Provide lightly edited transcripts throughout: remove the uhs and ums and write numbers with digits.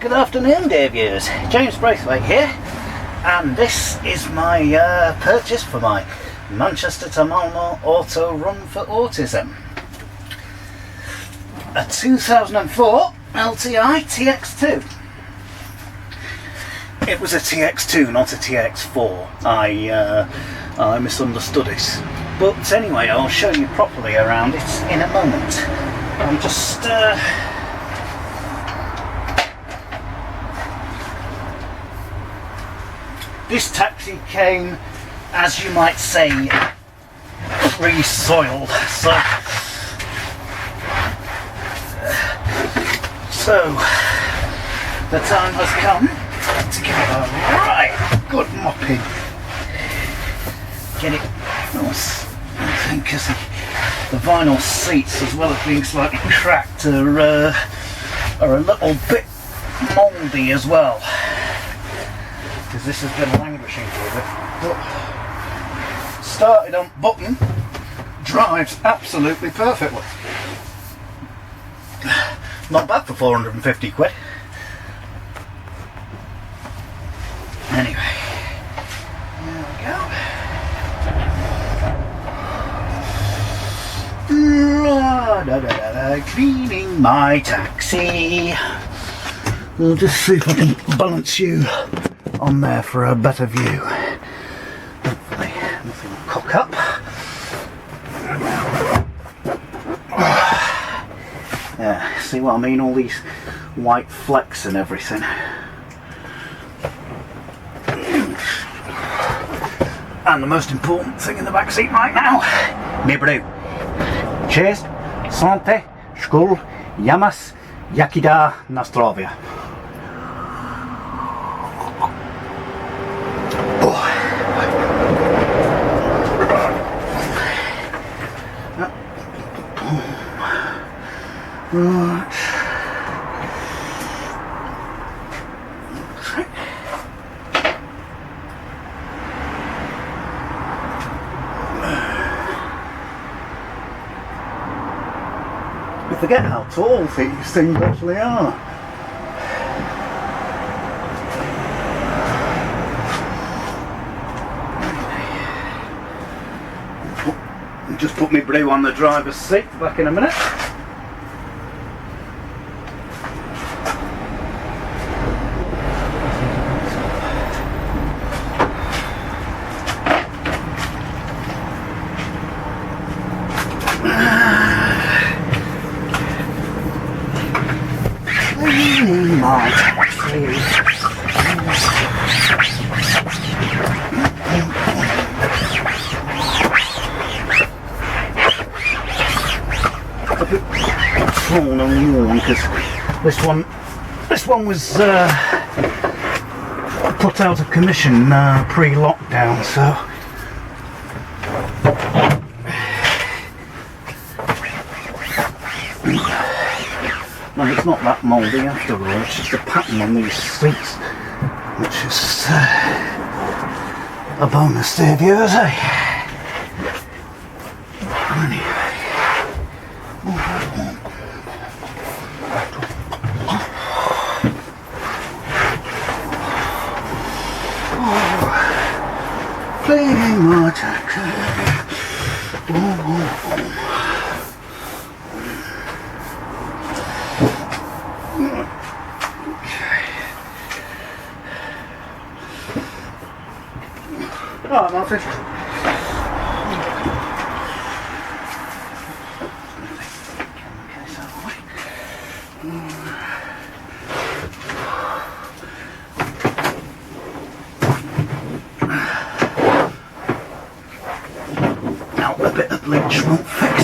Good afternoon, dear viewers. James Braithwaite here, and this is my purchase for my Manchester to Malmo Auto Run for Autism. A 2004 LTI TX2. It was a TX2, not a TX4. I misunderstood it. But anyway, I'll show you properly around it in a moment. I'm just this taxi came, as you might say, re-soiled. So the time has come to give it a right good mopping. Get it nice. I think because the vinyl seats, as well as being slightly cracked, are a little bit mouldy as well, because this has been languishing for a bit. But started on button, drives absolutely perfectly. Not bad for 450 quid. Anyway, there we go. Cleaning my taxi. We'll just see if I can balance you on there for a better view. Hopefully nothing will cock up. Yeah, see what I mean? All these white flecks and everything. And the most important thing in the back seat right now, mi brew. Cheers, sante, skål, yamas, yakida, nastrovia. Right. You forget how tall these things actually are. Just put my brew on the driver's seat, back in a minute. Cleaning my taxi. A bit torn and worn because this one was put out of commission pre-lockdown, so. No, it's not that mouldy after all, it's just the pattern on these seats, which is a bonus there, viewers, eh? Anyway. Cleaning my taxi. Oh, Martin. Now a bit of bleach won't fix.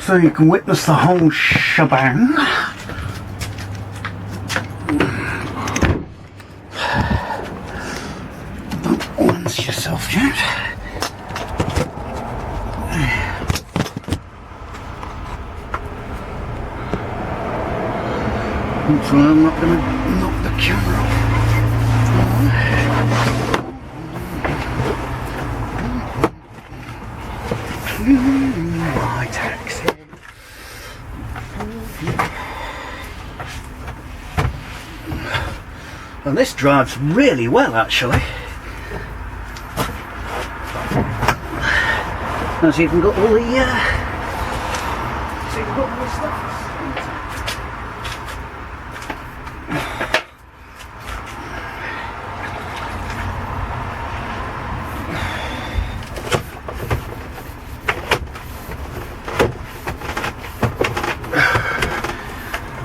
So you can witness the whole shebang. Hopefully I'm not going to knock the camera off. My taxi. And this drives really well, actually. It's even got all the stuff.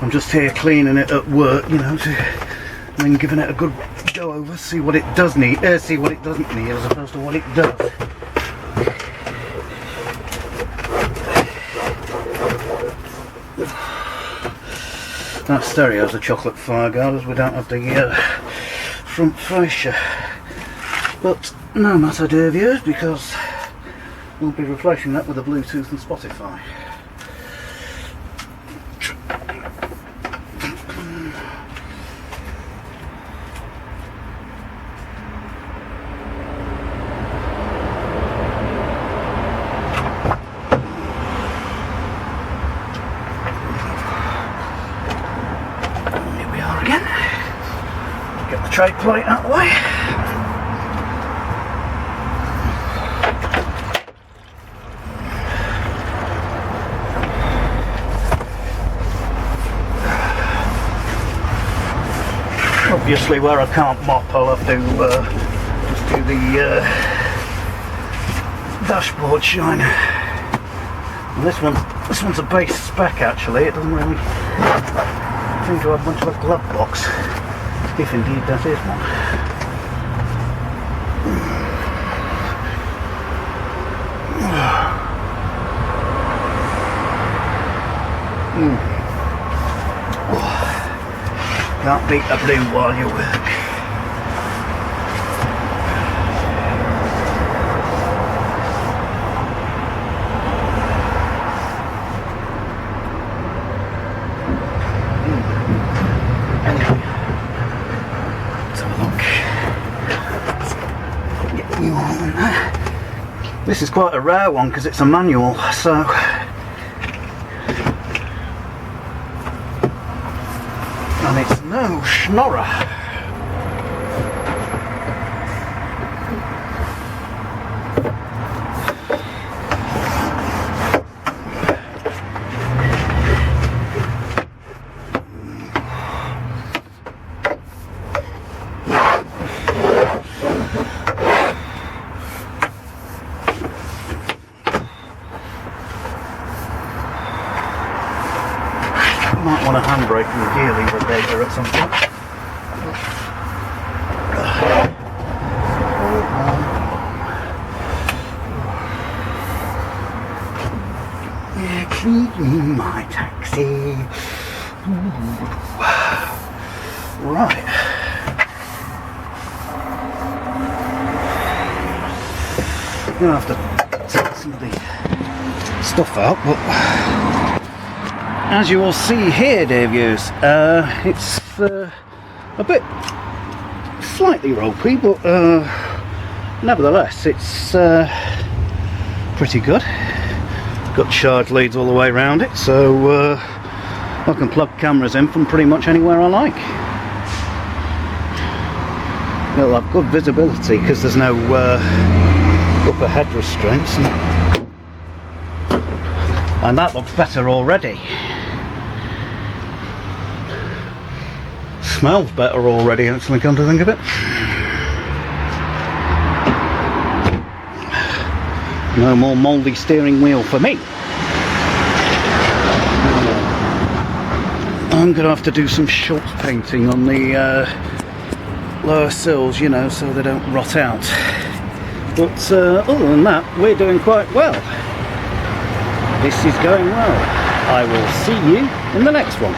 I'm just here cleaning it at work, you know, and then giving it a good go over, see what it does need, see what it doesn't need, as opposed to what it does. That stereo's a chocolate Fireguard, as we don't have the front fascia. But no matter, dear viewers, because we'll be replacing that with a Bluetooth and Spotify. Get the tray plate out of the way. Obviously, where I can't mop, I'll have to just do the dashboard shiner. And this one's a base spec, actually. It doesn't really seem to have much of a glove box. If indeed that is one. Can't beat a blue while you work. This is quite a rare one because it's a manual, so and it's no schnorrer. Might want a handbrake and a gear lever data at some point. Yeah, clean my taxi. Right. I'm gonna have to take some of the stuff out, but as you will see here, dear viewers, it's a bit slightly ropey, but nevertheless it's pretty good. Got charge leads all the way around it, so I can plug cameras in from pretty much anywhere I like. It'll have good visibility because there's no upper head restraints, and that looks better already. Smells better already, actually, come to think of it. No more mouldy steering wheel for me. I'm going to have to do some short painting on the lower sills, you know, so they don't rot out. But other than that, we're doing quite well. This is going well. I will see you in the next one.